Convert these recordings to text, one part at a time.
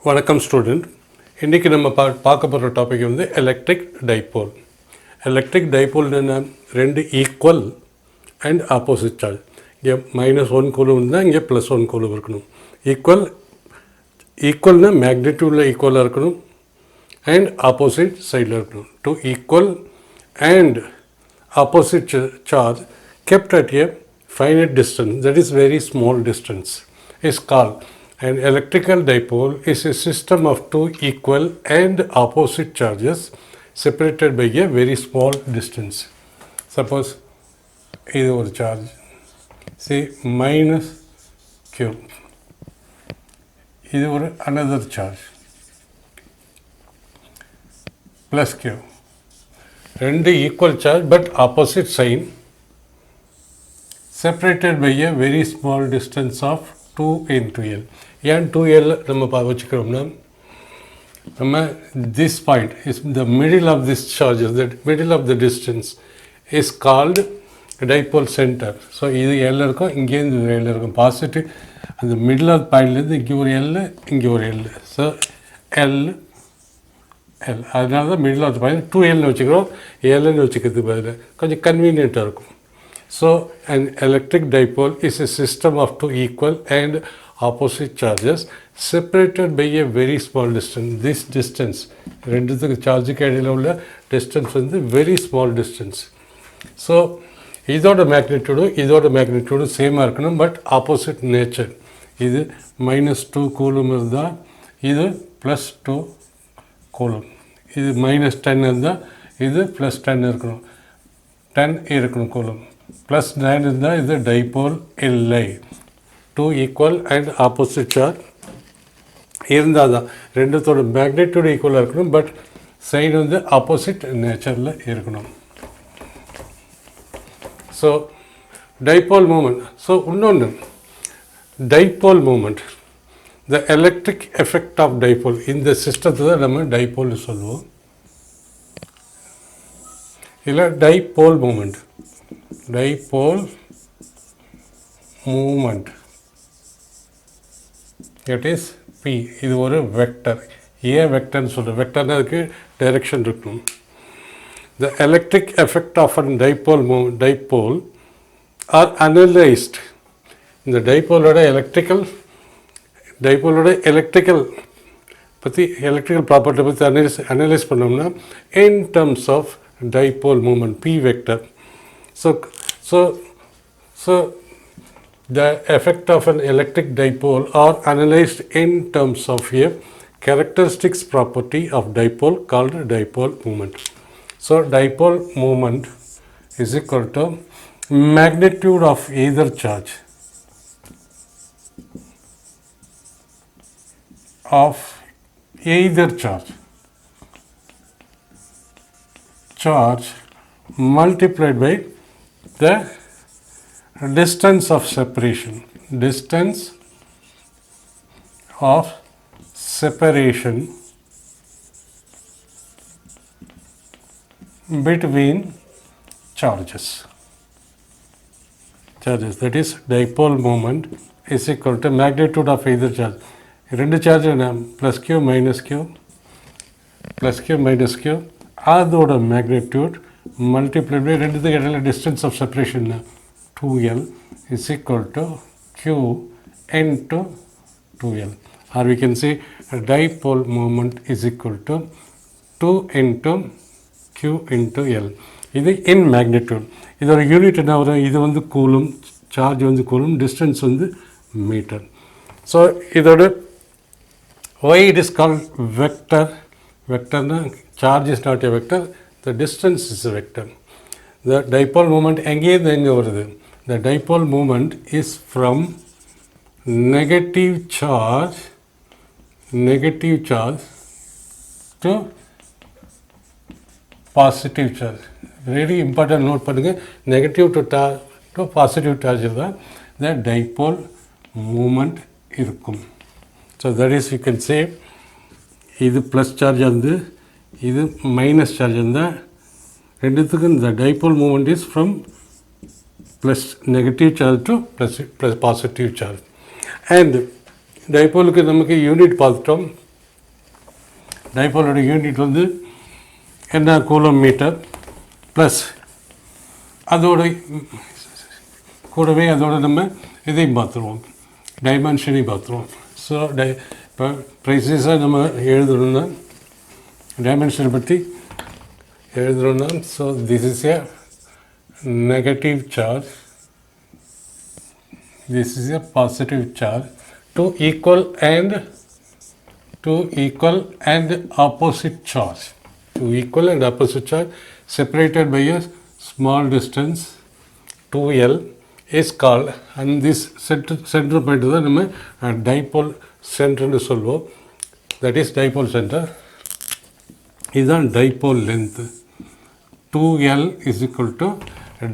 வணக்கம் ஸ்டூடெண்ட். இன்றைக்கி நம்ம பார்க்க போகிற டாபிக் வந்து எலக்ட்ரிக் டைபோல். எலக்ட்ரிக் டைபோல் என்ன, ரெண்டு ஈக்குவல் அண்ட் ஆப்போசிட் சார்ஜ். இங்கே -1 கூலும் இருந்தால் இங்கே +1 கூலும் இருக்கணும். ஈக்குவல்னால் மேக்னிடியூடில் ஈக்குவலாக இருக்கணும் அண்ட் ஆப்போசிட் சைடில் இருக்கணும். To equal and opposite charge kept at a finite distance, that is very small distance, is called an electrical dipole. Is a system of two equal and opposite charges separated by a very small distance. Suppose இது ஒரு charge, say -q, இது ஒரு another charge +q, ரெண்டு equal charge but opposite sign separated by a very small distance of 2 into L. ஏன் 2L நம்ம வச்சுக்கிறோம்னா, நம்ம this point is the middle of this charges, the middle of the distance is called dipole center. So இது L இருக்கும், இங்கேருந்து L இருக்கும். Positive அந்த middle of பாயிண்ட்லேருந்து இங்கே ஒரு L, இங்கே ஒரு L. ஸோ L அதனால தான் மிடில் ஆஃப் பாயிண்ட் 2Lன்னு வச்சுக்கிறோம். Lன்னு வச்சுக்கிறதுக்கு பதில் கொஞ்சம் கன்வீனியண்ட்டாக இருக்கும். So, an electric dipole is a system of two equal and opposite charges separated by a very small distance. This distance, ரெண்டுத்துக்கு சார்ஜுக்கு இடையில் உள்ள டிஸ்டன்ஸ் வந்து வெரி ஸ்மால் டிஸ்டன்ஸ். ஸோ இதோட மேக்னிடியூடும் சேமாக இருக்கணும், பட் ஆப்போசிட் நேச்சர். இது -2 கூலும் இருந்தால் இது +2 கூலும். இது -10 இருந்தால் இது +10 இருக்கணும், 10 இருக்கணும் கூலும். +9 இருந்தால் இது டைபோல் இல்லை. Two equal and opposite charge இருந்தால் தான் ரெண்டுத்தோட மேக்னிடியூட் ஈக்குவலாக இருக்கணும், பட் சைடு வந்து ஆப்போசிட் நேச்சரில் இருக்கணும். So dipole moment. ஸோ இன்னொன்று dipole moment, the electric effect of dipole. இந்த சிஸ்டத்தை தான் நம்ம டைபோல்னு சொல்லுவோம். இல்லை dipole moment, dipole moment, it is P. இது ஒரு வெக்டர், ஏ வெக்டர்னு சொல்கிறோம். வெக்டர்னா அதுக்கு டைரெக்ஷன் இருக்கணும். The electric effect of an dipole are analysed. இந்த டைபோலோட எலக்ட்ரிக்கல் பற்றி, எலக்ட்ரிக்கல் ப்ராப்பர்ட்டி பற்றி அனலைஸ் பண்ணோம்னா in terms of dipole moment P vector. So the effect of an electric dipole are analyzed in terms of a characteristics property of dipole called dipole moment. So dipole moment is equal to magnitude of either charge multiplied by the distance of separation between charges. That is dipole moment is equal to magnitude of either charge. ரெண்டு charge +q -q அதோட magnitude multiplied by ரெண்டுத்துக்கு இடையில distance of separation 2L is equal to q into 2L, or we can say a dipole moment is equal to 2 into q into L. இது in magnitude. இதோட unit என்ன வரும், இது வந்து coulomb, charge வந்து coulomb, distance வந்து metre. So இதோட why it is called vector. Vectorனா charge is not a vector, the distance is a vector. The dipole moment எங்கேருந்து எங்கே வருது? The dipole moment is from negative charge to positive charge. Very important note பண்ணுங்க, negative to positive charge தான் the dipole moment இருக்கும். So that is, you can say இது plus charge வந்து இது minus charge இருந்தால் ரெண்டுத்துக்கும் இந்த dipole moment is from plus negative charge to plus positive charge. And டைபோலுக்கு நமக்கு யூனிட் பார்த்துட்டோம், டைபோலோட யூனிட் வந்து என்ன கூலம் மீட்டர் ப்ளஸ் அதோட கூடவே அதோட நம்ம இதையும் பார்த்துருவோம், டைமென்ஷனையும் பார்த்துருவோம். ஸோ இப்போ ப்ரைஸஸாக நம்ம எழுதணும்னா டைமென்ஷனை பற்றி எழுதணும்னா, so this is a negative charge, this is a positive charge, two equal and opposite charge, two equal and opposite charge separated by a small distance 2L is called, and this center point தான் நம்ம dipole center னு சொல்வோம், that is dipole center. இதுதான் dipole length, 2L is equal to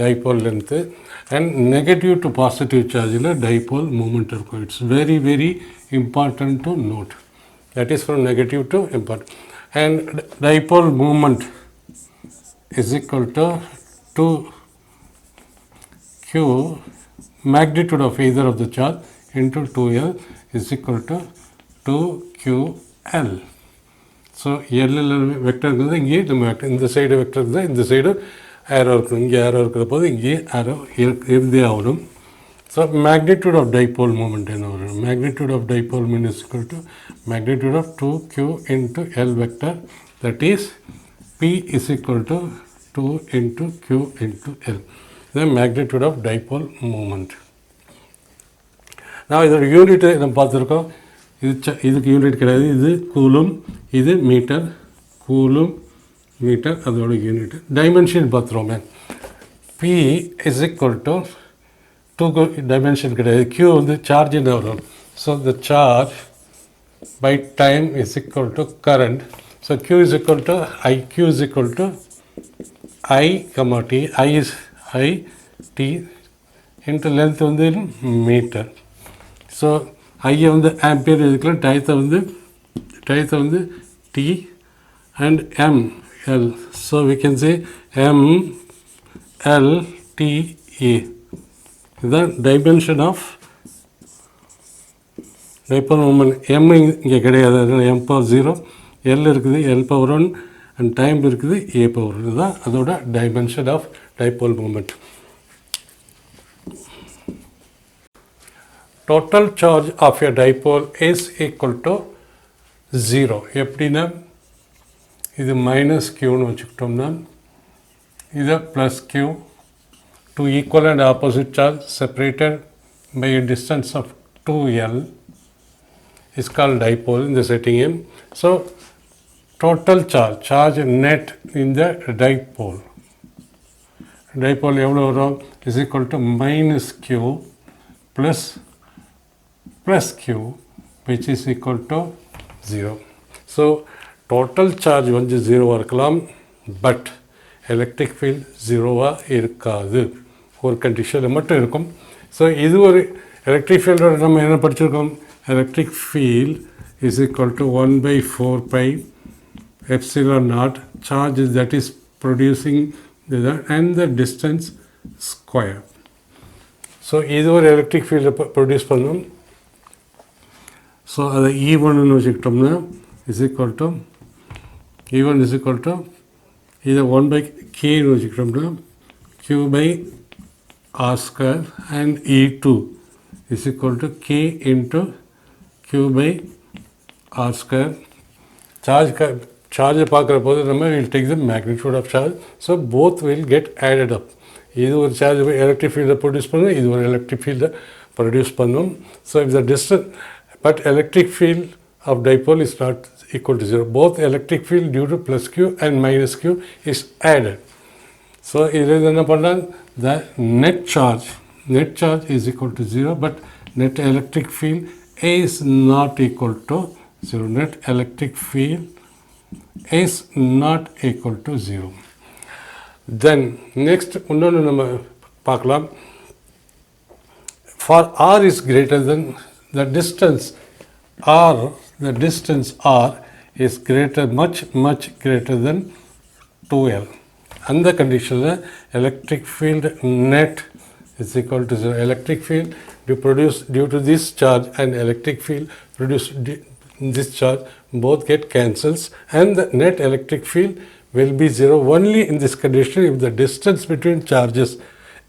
dipole length, and negative to positive charge in a dipole moment இருக்கும். It's very very important to note, that is from negative to important. And dipole moment is equal to 2q magnitude of either of the charge into 2L is equal to 2qL. So எல்லில் vector இருக்குது, இங்கே நம்ம vector இந்த side vector இருக்குது, இந்த side aero இருக்கணும், இங்கே aero இருக்கிற போது இங்கே ஏரோ இருந்தே ஆகணும். So magnitude of dipole moment என்ன வரும், magnitude of dipole mean is equal to magnitude of 2q into L vector, that is P is equal to 2 into Q into L, the magnitude of dipole moment. நான் இதோட unit நம்ம பார்த்துருக்கோம், இதுக்கு unit கிடையாது, இது coulomb, இது metre, coulomb metre அதோட unit. Dimension பார்த்துருவோமே, P is equal to 2 dimension கிடையாது, Q வந்து சார்ஜ் என்ன வரும், so the charge by time is equal to current, so Q is equal to I, Q is equal to I comma T, I is I T into length வந்து metre. So ஐயை வந்து ampere எடுக்கலாம், டயத்தை வந்து T and M L, so we can say M L T A. இதுதான் dimension of dipole moment. M இங்கே கிடையாது, M power 0, L இருக்குது, L power 1 and time இருக்குது, A பவர் 1. இதுதான் அதோட dimension of dipole moment. Total charge of a dipole is equal to 0. எப்படின்னா இது minus க்யூன்னு வச்சுக்கிட்டோம்னா இது plus q, two equal and opposite charge separated by a distance of 2L is called dipole in the setting M. So total charge net in the dipole எவ்வளோ வரும், is equal to minus q plus q, which is equal to 0. So total charge வந்து 0 இருக்கலாம், but electric field 0 இருக்காது, ஒரு கண்டிஷனில் மட்டும் இருக்கும். So இது ஒரு எலக்ட்ரிக் ஃபீல்டோட நம்ம என்ன படிச்சிருக்கோம், electric field is equal to 1/4 pi epsilon naught charge that is producing and the distance square. So இது ஒரு எலக்ட்ரிக் ஃபீல்டை ப்ரொடியூஸ் பண்ணும். ஸோ அதை E1ன்னு வச்சுக்கிட்டோம்னா is equal to E1 is equal to இதை 1/kன்னு வச்சுக்கிட்டோம்னா Q/R² and E2 is equal to K into Q/R². சார்ஜை பார்க்குற போது நம்ம will take the magnitude of charge, so both will get added up. இது ஒரு சார்ஜ் எலக்ட்ரிக் ஃபீல்டை ப்ரொடியூஸ் பண்ணும், இது ஒரு எலக்ட்ரிக் ஃபீல்டை ப்ரொடியூஸ் பண்ணும். So if the distance, but electric field of dipole is not equal to 0. Both electric field due to plus q and minus q is added. So இதில் என்ன பண்ணலாம், the net charge is equal to 0, but net electric field is not equal to 0. Net electric field is not equal to 0. Then next இன்னொன்று நம்ம பார்க்கலாம், for r is greater than the distance r is much greater than 2L. அந்த கண்டிஷனில் electric field net is equal to 0. Electric field produced due to this charge and electric field produced this charge both get cancels and the net electric field will be zero only in this condition if the distance between charges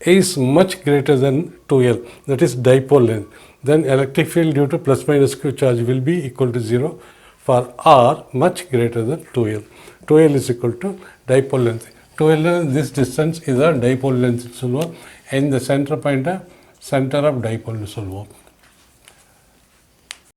is much greater than 2L, that is dipole length. Then electric field due to plus minus q charge will be equal to 0 for R much greater than 2L. 2L is equal to dipole length. 2L, this distance is a dipole length solve and the center point of dipole solve.